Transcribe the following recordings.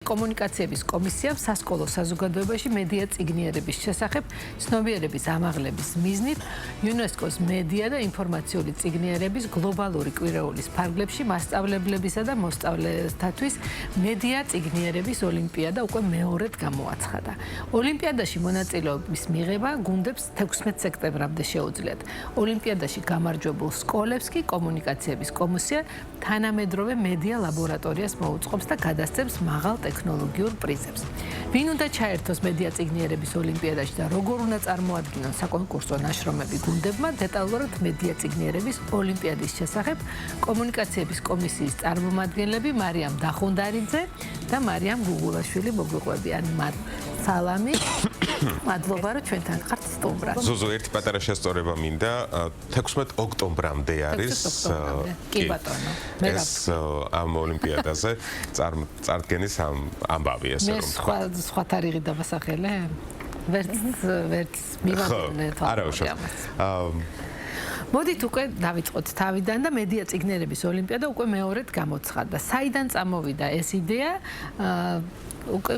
კომუნიკაციების კომისიამ სასკოლო საზოგადოებაში მედია წიგნიერების შესახებ ცნობიერების ამაღლების მიზნით იუნესკოს მედია და ინფორმაციული წიგნიერების გლობალური კვირაულის ფარგლებში მასწავლებლებისა და მოსწავლეთათვის მედია წიგნიერების ოლიმპიადა უკვე მეორედ გამოაცხადა. ოლიმპიადაში მონაწილეობის მიღება გუნდებს 16 სექტემბრამდე შეუძლიათ. ოლიმპიადაში გამარჯვებულ სკოლებს კი კომუნიკაციების კომისია თანამედროვე მედია ლაბორატორიას მოუწყობს და გადასცემს მაღალ ტექნოლოგიურ პრიზებს. ვინ უნდა ჩაერთოს მედია წიგნიერების ოლიმპიადაში და როგორ უნდა წარმოადგინონ საკონკურსო ნაშრომები გუნდებმა, დეტალურად მედია წიგნიერების ოლიმპიადის შესახებ კომუნიკაციების კომისიის წარმომადგენლები მარიამ დახუნდარიძე და მარიამ გუგულაშვილი მოგვიყვებიან. სალამი. მადლობა რომ ჩვენთან ხართ სტუმრად. ზუზუ, ერთი პატარა შესწორება მინდა. 16 ოქტომბრამდე არის კი ბატონო. ეს ამ ოლიმპიადაზე წარდგენის ამბავი, ესე რომ ვთქვა. მე სხვა თარიღი დავასახელე? ვერც მივაგონე თავს. არა უშო. მოდით უკვე დავიწყოთ თავიდან და მედია წიგნიერების ოლიმპიადა უკვე მეორედ გამოცხადდა. საიდან წამოვიდა ეს იდეა? უკვე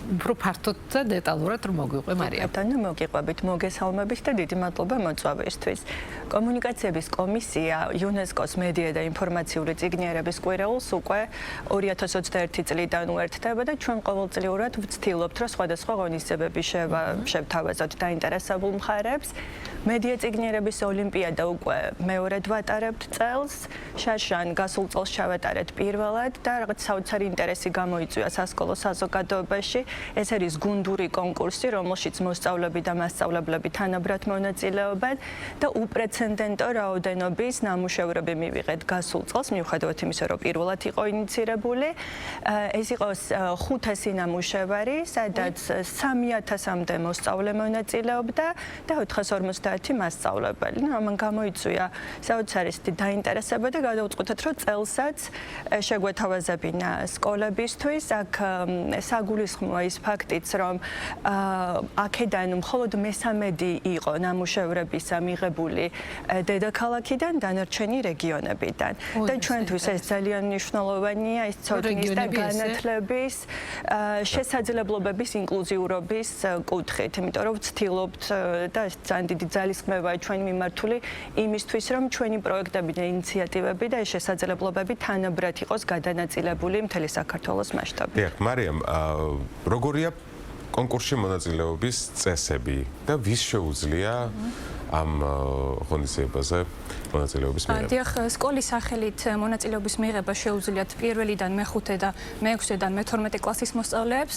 უფრო ფართოდ და დეტალურად რომ მოგვიყვე მარიამ. მოგიყვებით, მოგესალმებით და დიდი მადლობა მოწვევისთვის. კომუნიკაციების კომისია იუნესკოს მედია და ინფორმაციული წიგნიერების კვირაულს უკვე 2021 წლიდან უერთდება და ჩვენ ყოველწლიურად ვცდილობთ, რომ სხვადასხვა ღონისძიებები შევთავაზოთ დაინტერესებულ მხარებს. მედია წიგნიერების ოლიმპიადა უკვე მეორედ ვატარებთ წელს. შაშან გასულ წელს ჩავატარეთ პირველად და რაღაც საოცარი ინტერესი გამოიწვია სასკოლო საზოგადოებაში. ეს არის გუნდური კონკურსი, რომელშიც მოსწავლეები და მასწავლებლები თანაბრად მონაწილეობენ და უპრეცედენტო რაოდენობის ნამუშევრები მივიღეთ გასულ წელს, მიუხედავად იმისა, რომ პირველად იყო ინიცირებული. ეს იყო 500 ნამუშევარი, სადაც 3000-მდე მოსწავლე მონაწილეობდა და 450 მასწავლებელი. ამან გამოიწვია საოცარი დაინტერესება და გადავწყვიტეთ, რომ წელსაც შეგვეთავაზებინა სკოლებისთვის. აქ საგულისხმოა ის ფაქტიც, რომ აქედან მხოლოდ მესამედი იყო ნამუშევრებისა მიღებული დედაქალაქიდან, დანარჩენი რეგიონებიდან. და ჩვენთვის ეს ძალიან მნიშვნელოვანია, ის ცოდნის და განათლების შესაძლებლობების ინკლუზიურობის კუთხით, იმიტომ რომ ვცდილობთ და ძალიან დიდი ძალისხმევაა ჩვენი მიმართული იმისთვის, რომ ჩვენი პროექტები და ინიციატივები და შესაძლებლობები თანაბრად იყოს გადანაწილებული მთელი საქართველოს მასშტაბით. დიახ, მარიამ, როგორია კონკურსში მონაწილეობის წესები და ვის შეუძლია ამ ღონისძიებაზე მონაწილეობის მიღება? დიახ, სკოლის სახელით მონაწილეობის მიღება შეუძლიათ პირველიდან მე-5 და მე-6 და მე-12 კლასის მოსწავლეებს.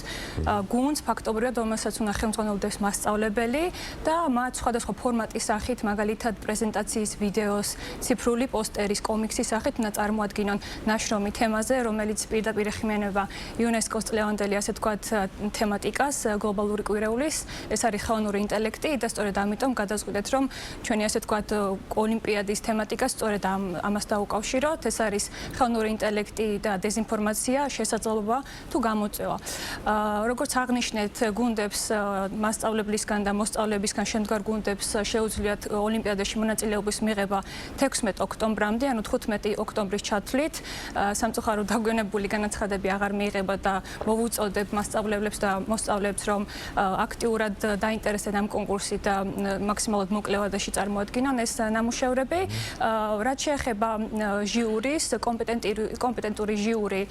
გუნდს ფაქტობრივად რომელსაც უნდა ხელმძღვანელობდეს მასწავლებელი და მათ სხვადასხვა ფორმატის სახით, მაგალითად პრეზენტაციის, ვიდეოს, ციფრული პოსტერის, კომიქსის სახით უნდა წარმოადგინონ ნაშრომი თემაზე, რომელიც პირდაპირ ეხმიანება იუნესკოს წლევანდელი, ასე ვთქვათ, თემატიკას, გლობალური კვირაულის. ეს არის ხელოვნური ინტელექტი და სწორედ ამიტომ გადავწყვიტეთ, რომ ჩვენი ასე ვთქვათ ოლიმპიადის თემატიკას სწორედ ამას დაუკავშიროთ. ეს არის ხელოვნური ინტელექტი და დეზინფორმაცია, შესაძლებლობა თუ გამოწვევა. როგორც აღნიშნეთ, გუნდებს მასწავლებლისგან და მოსწავლეებისგან შემდგარ გუნდებს შეუძლიათ ოლიმპიადაში მონაწილეობის მიღება 16 ოქტომბრამდე, ანუ 15 ოქტომბრის ჩათვლით. სამწუხაროდ დაგვიანებული განაცხადები აღარ მიიღება და მოვუწოდებ მასწავლებლებს და მოსწავლეებს, რომ აქტიურად დაინტერესდნენ ამ კონკურსით და მაქსიმალურად მოკლე ვადაში წარმოადგინონ ეს ნამუშევრები. რაც შეეხება ჟიურის, კომპეტენტური ჟიური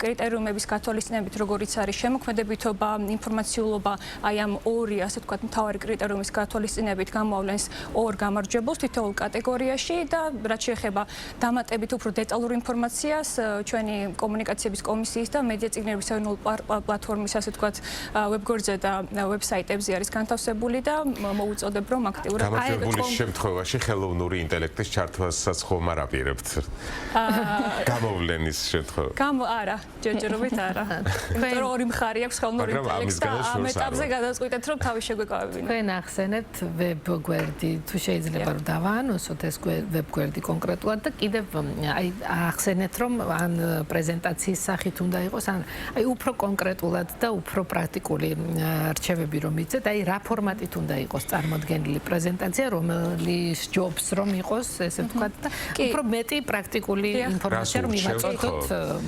კრიტერიუმების გათვალისწინებით, როგორიც არის შემოქმედებითობა, ინფორმაციულობა, აი ამ ორი, ასე ვთქვათ, მთავარი კრიტერიუმის გათვალისწინებით გამოავლენს 2 გამარჯვებულს თითოეულ კატეგორიაში და რაც შეეხება დამატებით უფრო დეტალურ ინფორმაციას, ჩვენი კომუნიკაციების კომისიის და მედია წიგნიერების საერთო პლატფორმის, ასე ვთქვათ, ვებგვერდზე და ვებსაიტებზე არის განთავსებული და მოვუწოდებ, რომ აქტიურად გამარჯვებულის შემთხვევაში ხელოვნური ინტელექტის ჩართვასაც ხომ არ აპირებთ? გამოვლენის შემთხვევა. არა, ჯერჯერობით არა. იმიტომ რომ ორი მხარე აქვს ხელოვნური ინტელექტს და ამ ეტაპზე გადავწყვიტეთ, რომ თავი შეგვეკავებინა. თქვენ ახსენებთ ვებგვერდი, თუ შეიძლება რომ დავაანონსოთ ეს ვებგვერდი კონკრეტულად და კიდევ აი ახსენეთ, რომ ან პრეზენტაციის სახით უნდა იყოს, ან აი უფრო კონკრეტულად და უფრო პრაქტიკული რჩევები რომ იცეთ, აი რა ფორმატით უნდა იყოს წარმოდგენილი პრეზენტაცია კვალიფიკაცია, რომლის ჯობს რომ იყოს, ესე ვთქვათ, და უფრო მეტი პრაქტიკული ინფორმაცია რომ მივაწოდოთ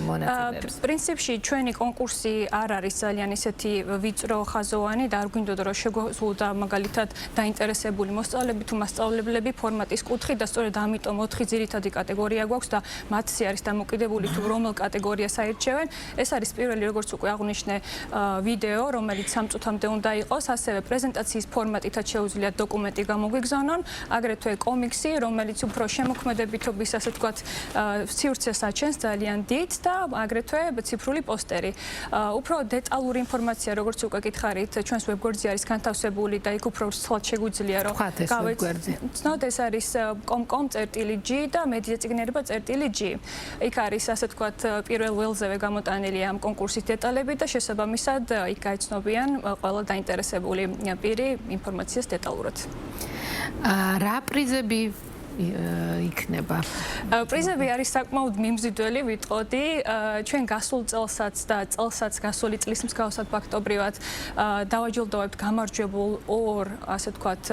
მონაწილეებს. პრინციპში ჩვენი კონკურსი არ არის ძალიან ისეთი ვიწრო ხაზოვანი და არ გვინდოდა რომ შეგვეძლო მაგალითად დაინტერესებული მოსწავლეები თუ მასწავლებლები ფორმატის კუთხით და სწორედ ამიტომ 4 ძირითადი კატეგორია გვაქვს და მათზე არის დამოკიდებული თუ რომელ კატეგორიას აირჩევენ. ეს არის პირველი, როგორც უკვე აღვნიშნე, ვიდეო, რომელიც 3 წუთამდე უნდა იყოს, ასევე პრეზენტაციის ფორმატითაც შეუძლიათ დოკუმენტი გამოგვიგზავნონ, აგრეთვე კომიქსი, რომელიც უფრო შემოქმედებითობის, ასე ვთქვათ, სივრცეს აჩენს ძალიან დიდ და აგრეთვე ციფრული პოსტერი. უფრო დეტალური ინფორმაცია, როგორც უკვე გითხარით, ჩვენს ვებგვერდზე არის განთავსებული და იქ უფრო სრულად შეგვიძლია რომ გავეცნოთ, ეს არის com.com/g და media-წიგნიერება.g. იქ არის, ასე ვთქვათ, პირველ ველზევე გამოტანილი ამ კონკურსის დეტალები და შესაბამისად იქ გაიცნობიან ყველა დაინტერესებული პირი ინფორმაციას დეტალურად. რა პრიზები იქნება? პრიზები არის საკმაოდ მიმზიდველი, ვიტყოდი. ჩვენ გასულ წელსაც და წელსაც გასული წლის მსგავსად ფაქტობრივად დავაჯილდოვებთ გამარჯვებულ ორ, ასე ვთქვათ,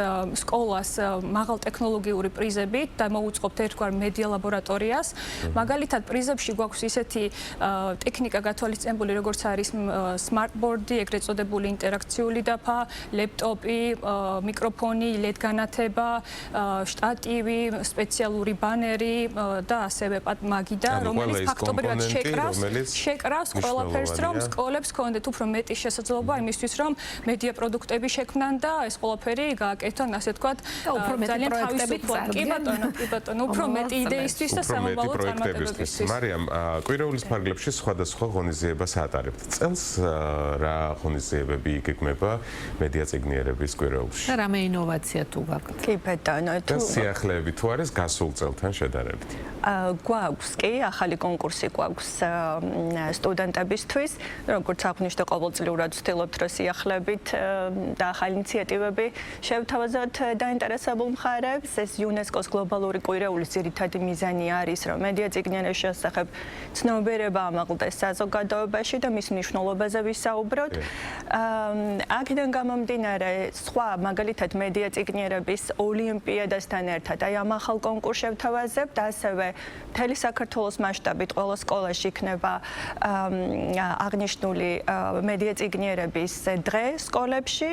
სკოლას მაღალ ტექნოლოგიური პრიზებით და მოვუწყობთ ერთგვარ მედია ლაბორატორიას. მაგალითად, პრიზებში გვაქვს ისეთი ტექნიკა გათვალისწინებული, როგორც არის smartboard-ი, ეგრეთ წოდებული ინტერაქციული დაფა, ლეპტოპი, მიკროფონი, LED განათება, შტატივი, სპეციალური ბანერი და ასევე მაგიდა, რომელიც ფაქტობრივად შეკრავს ყველაფერს, რომ სკოლებს კონდეთ უფრო მეტი შესაძლებლობა იმისთვის, რომ მედია პროდუქტები შექმნან და ეს ყველაფერი გააკეთონ, ასე ვთქვათ, ძალიან თავისუფლად. კი ბატონო, უფრო მეტი იდეისთვის და სამომავლო წარმატებებისთვის. მარიამ, კვირაულის ფარგლებში სხვადასხვა ღონისძიებას ატარებთ. წელს რა ღონისძიებები იგეგმება მედია წიგნიერების კვირაულში? და რამე ინოვაცია თუ გაქვთ? კი ბატონო, თუ სიახლეები თუ არის გასულ წელთან შედარებით? გვაქვს კი, ახალი კონკურსი გვაქვს სტუდენტებისთვის, როგორც აღვნიშნე, ყოველწლიურად ვცდილობთ, რომ სიახლეებით და ახალი ინიციატივები შევთავაზოთ დაინტერესებულ მხარებს. ეს იუნესკოს გლობალური კვირაულის ძირითადი მიზანი არის, რომ მედია წიგნიერების შესახებ ცნობიერება ამაღლდეს საზოგადოებაში და მის მნიშვნელობაზე ვისაუბროთ. აქედან გამომდინარე, სხვა მაგალითად მედია წიგნიერების ოლიმპიადასთან ერთად აი ამ ახალ კონკურსს შევთავაზებთ, ასევე მთელი საქართველოს მასშტაბით ყველა სკოლაში იქნება აღნიშნული მედია წიგნიერების დღე სკოლებში.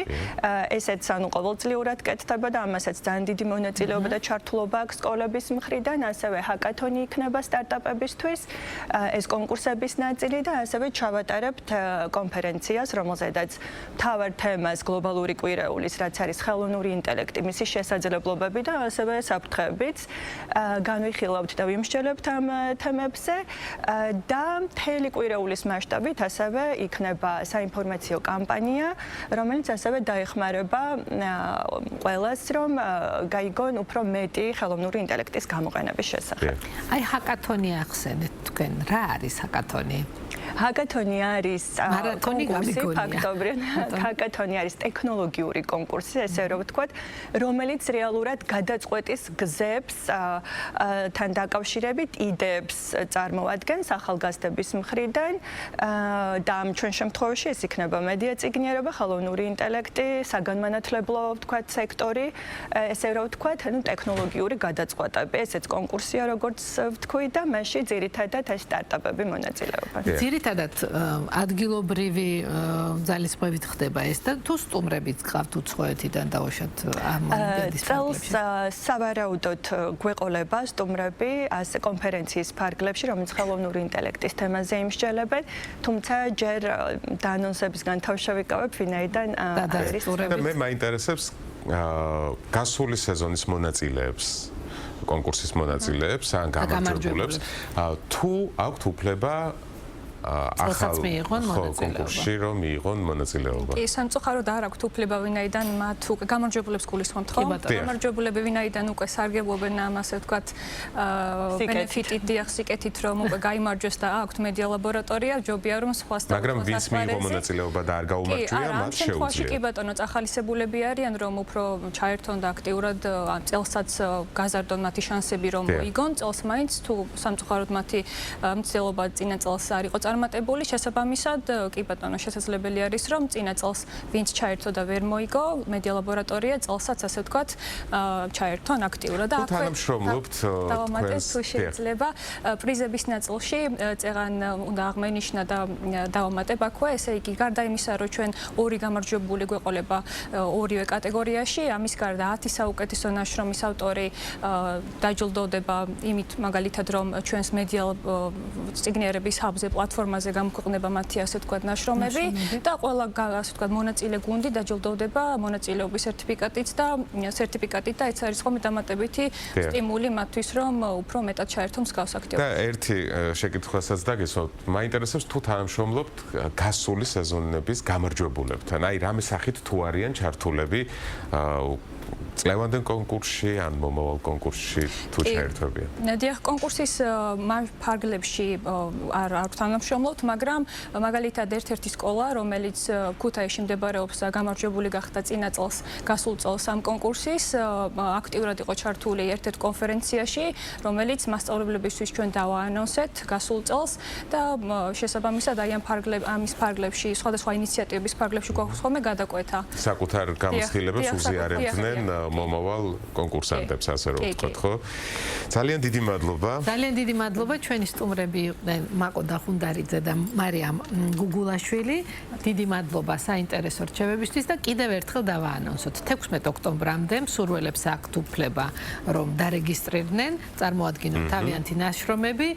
ესეც ანუ ყოველწლიურად კეთდება და ამასაც ძალიან დიდი მონაწილეობა და ჩართულობა აქვს სკოლების მხრიდან, ასევე ჰაკათონი იქნება სტარტაპებისთვის, ეს კონკურსების ნაწილი და ასევე ჩავატარებთ კონფერენციას, რომელზედაც მთავარ თემას გლობალური კვირაულის, რაც არის ხელოვნური ინტელექტი, მისი შესაძლებლობები და ასევე საფრთხეებიც განვიხილავთ და ვიმსჯელებთ ამ თემებზე და მთელი კვირაულის მასშტაბით ასევე იქნება საინფორმაციო კამპანია, რომელიც ასევე დაეხმარება ყველას, რომ გაიგონ უფრო მეტი ხელოვნური ინტელექტის გამოყენების შესახებ. აი ჰაკათონი ახსენეთ თქვენ, რა არის ჰაკათონი? ჰაკათონი არის კონკურსი, ფაქტობრივად ჰაკათონი არის ტექნოლოგიური კონკურსი, ესე რომ ვთქვათ, რომელიც რეალურად გადაწყვეტის გზებს თან დაკავშირებით იდეებს წარმოადგენს ახალგაზრდების მხრიდან და ამ ჩვენ შემთხვევაში ეს იქნება მედია წიგნიერება, ხელოვნური ინტელექტი, საგანმანათლებლო ვთქვათ სექტორი, ესე რომ ვთქვათ, ანუ ტექნოლოგიური გადაწყვეტები. ესეც კონკურსია, როგორც ვთქვი და მასში ძირითადად ეს სტარტაპები მონაწილეობენ. ძირითადად ადგილობრივი ძალისხმევით ხდება ეს და თუ სტუმრებიც გყავთ უცხოეთიდან დაუშვათ ამ ოლიმპიადის ფარგლებში? წელს სავარაუდოდ გვეყოლება სტუმრები ასე კონფერენციის ფარგლებში, რომელიც ხელოვნური ინტელექტის თემაზე იმსჯელებენ, თუმცა ჯერ დაანონსებისგან თავშე ვიკავებ, ვინაიდან არის სტუმრები. მე მაინტერესებს გასული სეზონის მონაწილეებს, კონკურსის მონაწილეებს, ან გამარჯვებულებს, თუ აქვთ უფლება ახალ კონკურსში რომ მიიღონ მონაწილეობა. კი, სამწუხაროდ არ აქვთ უფლება, ვინაიდან მათ უკვე გამარჯვებულებს გულისხმობთ, ხო? გამარჯვებულები ვინაიდან უკვე სარგებლობენ ამ, ასე ვთქვათ, ბენეფიტით, დიახ, სიკეთით, რომ უკვე გაიმარჯვეს და აქვთ მედია ლაბორატორია, ჯობია რომ სხვა სტუმრებს. მაგრამ ვინც მიიღო მონაწილეობა და არ გაუმარჯვია, მათ შეუძლია. კი ბატონო, წახალისებულები არიან, რომ უფრო ჩაერთონ და აქტიურად წელსაც გაზარდონ მათი შანსები, რომ მოიგონ წელს მაინც თუ სამწუხაროდ მათი მცდელობა წინა წელს არ იყო წარმატებული, შესაბამისად, კი ბატონო, შესაძლებელი არის, რომ წინა წელს ვინც ჩაერთო და ვერ მოიგო, მედია ლაბორატორია წელსაც ასე ვთქვათ, ჩაერთონ აქტიურად და აქვე თანამშრომლობთ დავამატეთ თუ შეიძლება პრიზების ნაწილში წეღან უნდა აღმენიშნა და დავამატებ აქვე, ესე იგი, გარდა იმისა, რომ ჩვენ ორი გამარჯვებული გვეყოლება ორივე კატეგორიაში, ამის გარდა 10 საუკეთესო ნაშრომის ავტორი დაჯილდოვდება იმით მაგალითად, რომ ჩვენს მედია წიგნიერების ჰაბზე პლატფორმაზე გამოქვეყნება მათი ასე ვთქვათ ნაშრომები და ყველა ასე ვთქვათ მონაწილე გუნდი დაჯილდოვდება მონაწილეობის სერტიფიკატით და ეს არის ხოლმე დამატებითი სტიმული მათთვის, რომ უფრო მეტად ჩაერთონ მსგავს აქტივობას. და ერთი შეკითხვასაც დაგესვათ, მაინტერესებს თუ თანამშრომლობთ გასული სეზონების გამარჯვებულებთან. აი, რამე სახით თუ არიან ჩართულები წლევანდელ კონკურსში ან მომავალ კონკურსში თუ ჩაერთვებიან. დიახ, კონკურსის ფარგლებში არ თანამშრომლობთ, მაგრამ მაგალითად ერთ-ერთი სკოლა, რომელიც ქუთაისში მდებარეობს და გამარჯვებული გახდა წინა წელს, გასულ წელს ამ კონკურსის, აქტიურად იყო ჩართული ერთ-ერთ კონფერენციაში, რომელიც მასწავლებლებისთვის ჩვენ დავაანონსეთ გასულ წელს და შესაბამისად აი ამის ფარგლებში, სხვადასხვა ინიციატივების ფარგლებში გვაქვს ხოლმე გადაკვეთა. საკუთარ გამოცდილებას უზიარებდნენ მომავალ კონკურსანტებს, ასე რომ ვთქვათ, ხო? ძალიან დიდი მადლობა. ძალიან დიდი მადლობა ჩვენი სტუმრები იყვნენ მაკო დახუნდარიძე და მარიამ გუგულაშვილი. დიდი მადლობა საინტერესო რჩევებისთვის და კიდევ ერთხელ დავაანონსოთ 16 ოქტომბრამდე მსურველებს აქვთ უფლება რომ დარეგისტრირდნენ, წარმოადგინონ თავიანთი ნაშრომები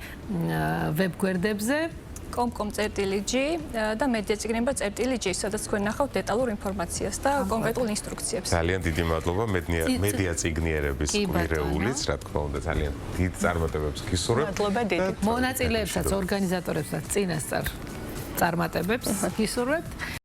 ვებგვერდებზე com.com/g და media-წიგნები.g, სადაც თქვენ ნახავთ დეტალურ ინფორმაციას და კონკრეტულ ინსტრუქციებს. ძალიან დიდი მადლობა მედია წიგნიერების კვირეულიც, რა თქმა უნდა, ძალიან დიდ წარმატებებს გისურვებთ. მადლობა დიდი. მონაწილეებსაც, ორგანიზატორებსაც წინასწარ წარმატებებს გისურვებთ.